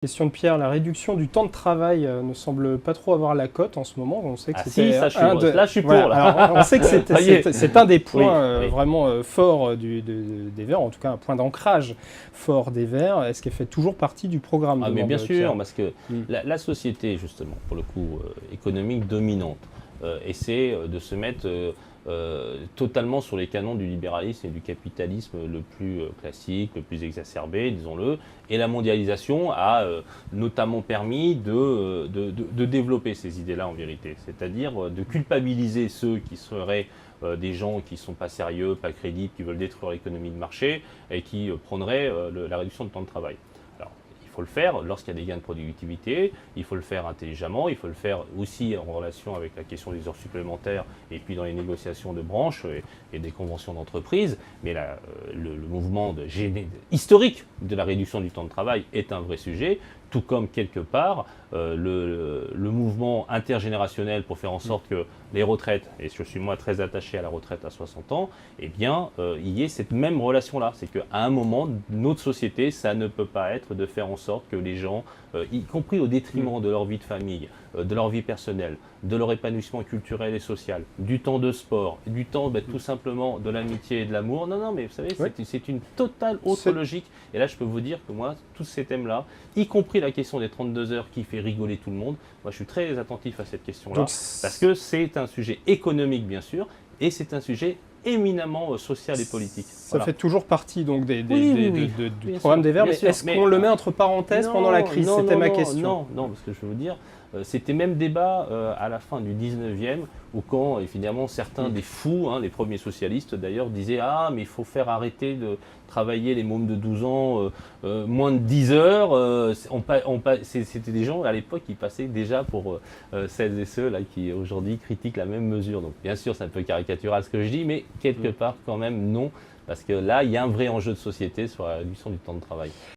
Question de Pierre, la réduction du temps de travail ne semble pas trop avoir la cote en ce moment. On sait que si, ça, là, je suis pour. Voilà. Là. Alors, on sait que c'est un des points oui. vraiment forts des Verts, en tout cas un point d'ancrage fort des Verts. Est-ce qu'elle fait toujours partie du programme mais bien sûr, Pierre parce que la société, justement, pour le coup, économique dominante, essaie de se mettre totalement sur les canons du libéralisme et du capitalisme le plus classique, le plus exacerbé, disons-le. Et la mondialisation a notamment permis de développer ces idées-là en vérité, c'est-à-dire de culpabiliser ceux qui seraient des gens qui ne sont pas sérieux, pas crédibles, qui veulent détruire l'économie de marché et qui prôneraient la réduction du temps de travail. Alors, il faut le faire lorsqu'il y a des gains de productivité, il faut le faire intelligemment, il faut le faire aussi en relation avec la question des heures supplémentaires et puis dans les négociations de branches et des conventions d'entreprise. Mais le mouvement historique de la réduction du temps de travail est un vrai sujet, tout comme quelque part le mouvement intergénérationnel pour faire en sorte que les retraites, et je suis moi très attaché à la retraite à 60 ans, eh bien il y ait cette même relation-là. C'est qu'à un moment, notre société, ça ne peut pas être de faire en sorte que les gens, y compris au détriment de leur vie de famille, de leur vie personnelle, de leur épanouissement culturel et social, du temps de sport, du temps tout simplement de l'amitié et de l'amour. Non, mais vous savez, c'est une totale autre logique. Et là, je peux vous dire que moi, tous ces thèmes-là, y compris la question des 32 heures qui fait rigoler tout le monde, moi je suis très attentif à cette question-là, parce que c'est un sujet économique bien sûr, et c'est un sujet éminemment social et politique. Ça fait toujours partie donc du programme sûr, des Verts, mais est-ce qu'on le met entre parenthèses pendant la crise? C'était ma question. Non, parce que je veux vous dire, c'était même débat à la fin du 19e, où quand évidemment certains des fous, les premiers socialistes d'ailleurs, disaient « Ah, mais il faut faire arrêter de travailler les mômes de 12 ans moins de 10 heures ». C'était des gens à l'époque qui passaient déjà pour celles et ceux là, qui aujourd'hui critiquent la même mesure. Donc bien sûr, c'est un peu caricatural ce que je dis, mais quelque part quand même non, parce que là, il y a un vrai enjeu de société sur la réduction du temps de travail.